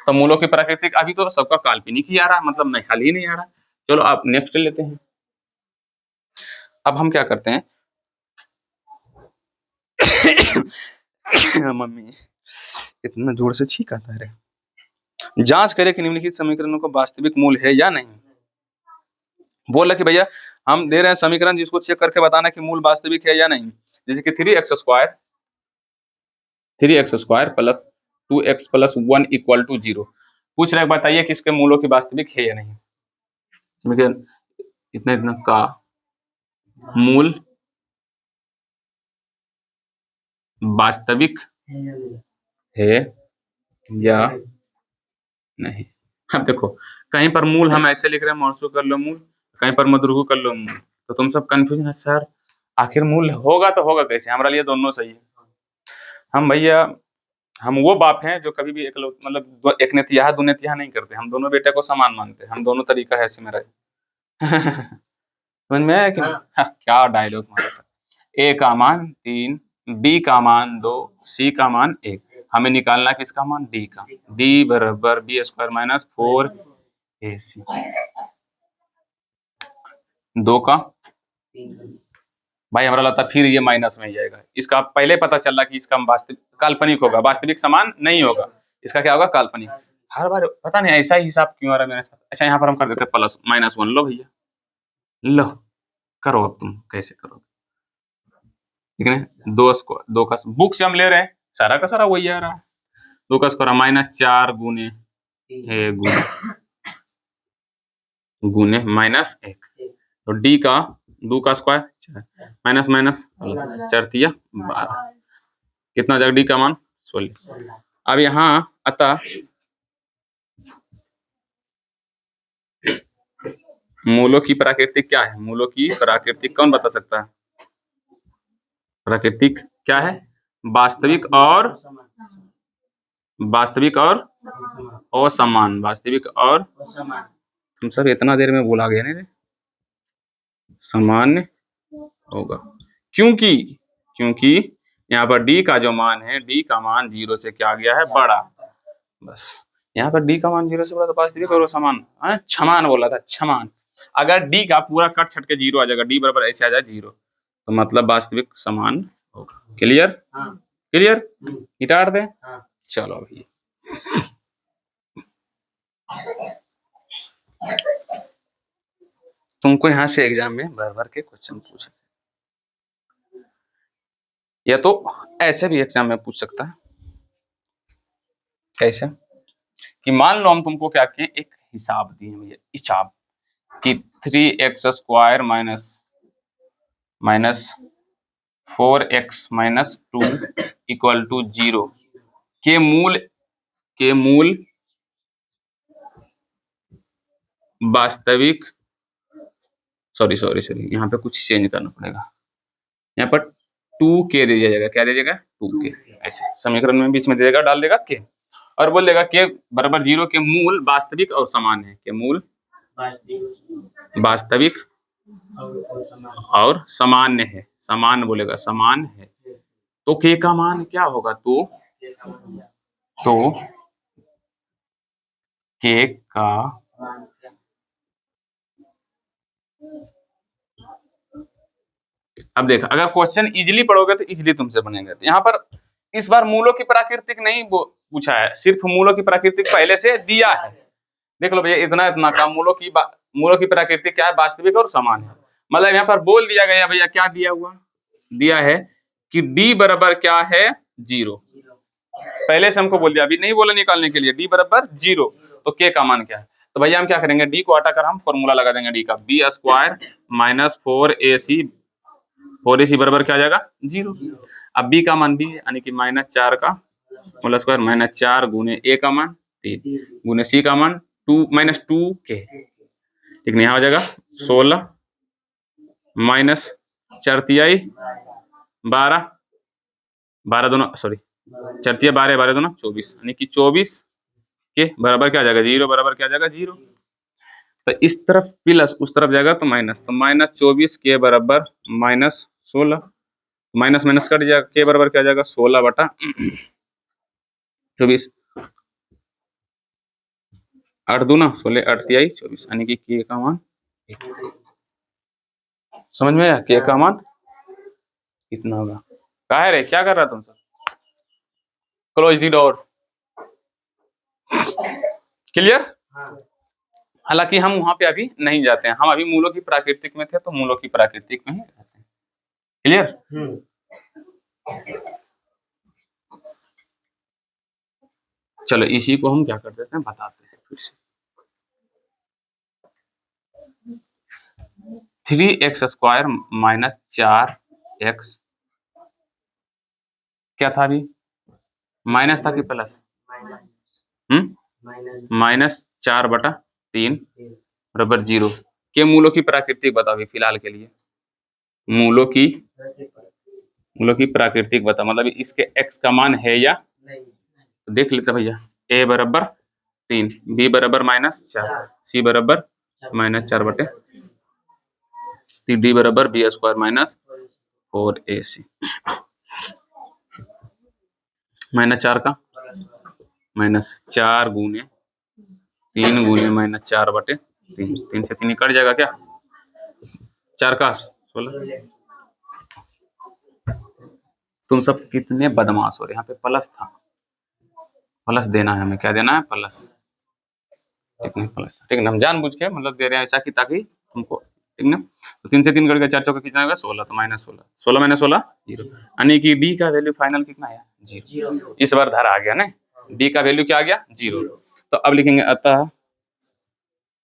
तो मूलों की प्राकृतिक अभी तो सबका काल्पनिक ही आ रहा है, मतलब हल ही नहीं आ रहा। चलो आप नेक्स्ट लेते हैं। अब हम क्या करते हैं मम्मी इतना जोर से छींक आता है। जांच करें कि निम्नलिखित समीकरणों का वास्तविक मूल है या नहीं। बोला कि भैया हम दे रहे हैं समीकरण, जिसको चेक करके बताना कि मूल वास्तविक है या नहीं। जैसे कि 3x² + 2x + 1 = 0। पूछ रहे बताइए कि इसके मूलों की वास्तविक है या नहीं। समीकरण इतना इतना का मूल वास्तविक है या नहीं। अब देखो कहीं पर मूल हम ऐसे लिख रहे हैं मौसू कर लो मूल, कहीं पर मदरूगु कर लो मूल, तो तुम सब कंफ्यूजन है सर आखिर मूल होगा तो होगा कैसे। हमारे लिए दोनों सही है। हम भैया हम वो बाप हैं जो कभी भी एक लोग मतलब एक नेतिया दो नेतिया नहीं करते। हम दोनों बेटे को समान मानते हैं। हम दोनों तरीका है ऐसे मेरा समझ में आया कि हाँ, क्या डायलॉग मारा सर। ए का मान 3, बी का मान 2, सी का मान 1। हमें निकालना किसका मान, डी का। डी बराबर बी स्क्वायर माइनस 4ac। 2 का भाई हमारा लगता फिर ये माइनस में ही जाएगा। इसका पहले पता चल रहा कि इसका वास्तविक काल्पनिक होगा, वास्तविक समान नहीं होगा। इसका क्या होगा, काल्पनिक। हर बार पता नहीं ऐसा ही हिसाब क्यों आ रहा है मेरे साथ। अच्छा यहाँ पर हम कर देते प्लस -1। लो भैया लो, करो अब तुम कैसे करोगे, ठीक है ना। 2 का बुक से हम ले रहे हैं, सारा का सारा वही आ रहा है। 2 का स्क्वायर -4 गुने गुने -1। तो डी का 2 का स्क्वायर 4 माइनस माइनस 4 तिया 12, कितना जाएगा डी का मान 16। अब यहाँ अतः मूलों की प्राकृतिक क्या है, मूलों की प्राकृतिक कौन बता सकता है। प्राकृतिक क्या है, वास्तविक और असमान। वास्तविक और तुम सब इतना देर में बोला गया नहीं, सामान्य होगा। क्योंकि यहाँ पर डी का जो मान है, डी का मान 0 से क्या आ गया है, बड़ा। बस यहाँ पर डी का मान 0 से बड़ा तो वास्तविक और समान, क्षमान बोला था, क्षमान। अगर डी का पूरा कट छट के 0 आ जाएगा, डी बराबर ऐसे आ जाए 0, तो मतलब वास्तविक समान होगा। क्लियर, क्लियर, मिटार दे। चलो अभी तुमको यहाँ से एग्जाम में भर भर के क्वेश्चन पूछे, या तो ऐसे भी एग्जाम में पूछ सकता है। कैसे कि मान लो हम तुमको क्या किए, एक हिसाब दिए भैया, हिसाब कि 3x square minus 4x minus 2 equal to 0 के मूल वास्तविक, सॉरी यहाँ पे कुछ चेंज करना पड़ेगा। यहाँ पर 2k दे दिया जाएगा, क्या दे देगा 2k, ऐसे समीकरण में बीच में दे देगा, डाल देगा k और बोल देगा k बराबर 0 के मूल वास्तविक और समान है, के मूल वास्तविक और सामान्य है, समान बोलेगा समान है। तो k का मान क्या होगा, तो k का अब देख, अगर क्वेश्चन इजीली पढ़ोगे तो इजीली तुमसे बनेगा। तो यहाँ पर इस बार मूलों की प्राकृतिक नहीं पूछा है, सिर्फ मूलों की प्राकृतिक पहले से दिया है। देख लो भैया इतना का मूलों की प्राकृतिक क्या है, वास्तविक और समान है। मतलब यहाँ पर बोल दिया गया भैया, क्या दिया हुआ, दिया है कि d बराबर क्या है 0। पहले से हमको बोल दिया, अभी नहीं बोला निकालने के लिए, d बराबर 0, तो k का मान क्या है। तो भैया हम क्या करेंगे, d को हटाकर हम फॉर्मूला लगा देंगे d का, b स्क्वायर माइनस 4ac बराबर क्या आ जाएगा 0। अब b का मान b यानी कि -4 का होल स्क्वायर -4 गुने a का मान 3 गुने c का मान 2k, ठीक नहीं, यहाँ हो जाएगा 16 माइनस 4 तिहाई 12 दोनों, सॉरी 4 तिहाई 12 दोनों 24, यानी कि 24 के बराबर क्या आ जाएगा 0, बराबर क्या आ जाएगा 0। तो इस तरफ प्लस उस तरफ जाएगा तो माइनस, तो -24 के बराबर -16, माइनस माइनस कट जाएगा, के बराबर क्या आ जाएगा 16 बटा 24, 8 दूना 16, 8 तिहाई 24, यानी कि के का मान 1। समझ में आया, के का मान कितना होगा। कहा है रे, क्या कर रहा तुम सब, क्लोज द डोर। क्लियर, हालांकि हम वहां पे अभी नहीं जाते हैं, हम अभी मूलों की प्राकृतिक में थे, तो मूलों की प्राकृतिक में ही रहते हैं। क्लियर, चलो इसी को हम क्या कर देते हैं, बताते हैं। फिर से 3x² माइनस 4x क्या था अभी, माइनस था कि प्लस, माइनस 4/3 बराबर 0 के मूलों की प्राकृतिक बताओ अभी फिलहाल के लिए। मूलों की प्राकृतिक बता, मतलब इसके x का मान है या तो देख लेते भैया। a बराबर 3, b बराबर -4, c बराबर -4/3, d बराबर b² माइनस 4ac, -4 का -4 गुने 3 गुने -4/3, 3 से 3 कट जाएगा क्या, 4 का 16। तुम सब कितने बदमाश हो रहे, यहाँ पे प्लस था, प्लस देना है हमें, क्या देना है, प्लस, ठीक है प्लस, ठीक है ना, हम जानबूझ के मतलब दे रहे हैं ऐसा कि ताकि तुमको, ठीक ना। तो 3 से 3 कट गया, 4 चौका कितना होगा 16, तो -16, 16 - 16 0, यानी कि डी का वैल्यू फाइनल कितना है 0। इस बार धारा आ गया ना, डी का वैल्यू क्या आ गया 0। तो अब लिखेंगे अतः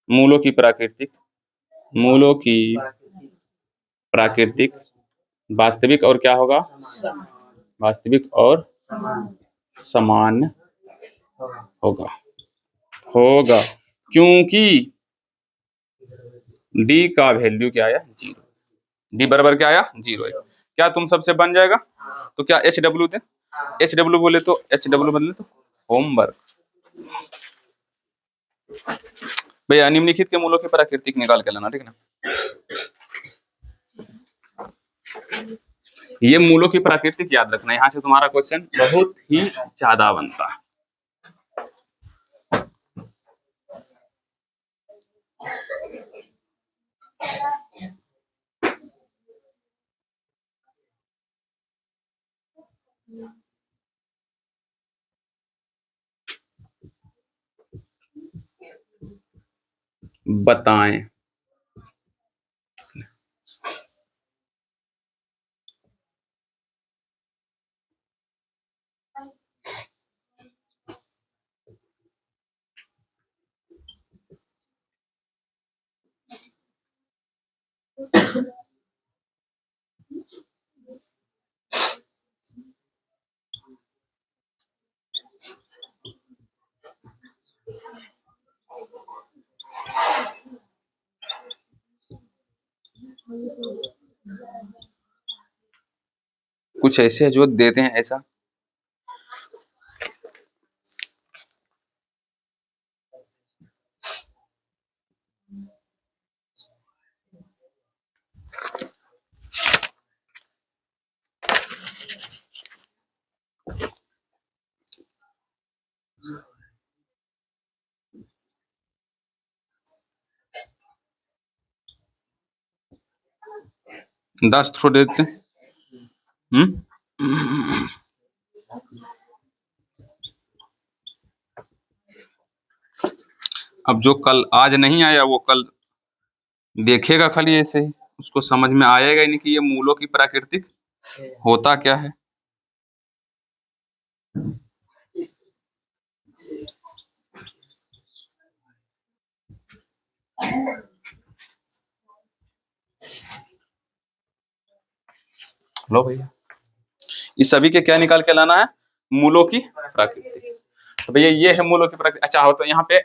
मूलों की प्राकृतिक वास्तविक और क्या होगा, वास्तविक और समान होगा क्योंकि डी का वैल्यू क्या आया 0, डी बराबर क्या आया 0 है। क्या तुम सबसे बन जाएगा, तो क्या HW दे, HW बोले तो HW बदले तो होमवर्क। भैया निम्नलिखित के मूलों की प्राकृतिक निकाल के लाना, ठीक है ना। ये मूलों की प्राकृतिक याद रखना, यहाँ से तुम्हारा क्वेश्चन बहुत ही ज्यादा बनता है। बताएं कुछ ऐसे जो देते हैं ऐसा, दस थ्रो देते हैं। अब जो कल आज नहीं आया वो कल देखेगा खाली ऐसे ही, उसको समझ में आएगा ही नहीं कि ये मूलों की प्राकृतिक होता क्या है। लो भैया, इस सभी के क्या निकाल के लाना है, मूलों की प्राकृतिक। तो भैया ये है मूलों की प्राकृतिक। अच्छा हो तो यहाँ पे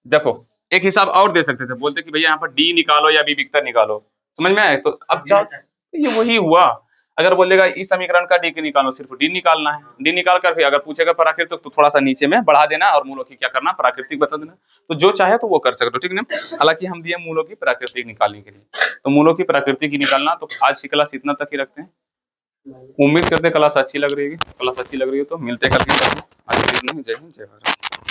देखो एक हिसाब और दे सकते थे, बोलते कि भैया यहाँ पर डी निकालो या बी विक्टर निकालो, समझ में आए। तो अब जाओ, ये वही हुआ। अगर बोलेगा इस समीकरण का डी के निकालो, सिर्फ डी निकालना है, डी निकाल कर फिर अगर पूछेगा प्राकृतिक तो थोड़ा सा नीचे में बढ़ा देना और मूलों की क्या करना, प्राकृतिक बता देना। तो जो चाहे तो वो कर सकते हो, ठीक ना। हालांकि हम दिए मूलों की प्राकृतिक निकालने के लिए, तो मूलों की प्राकृतिक ही निकालना। तो आज की क्लास इतना तक ही रखते हैं। उम्मीद करते क्लास अच्छी लग रही है, क्लास अच्छी लग रही है तो मिलते कल की क्लास में। आज के लिए जय हिंद जय भारत।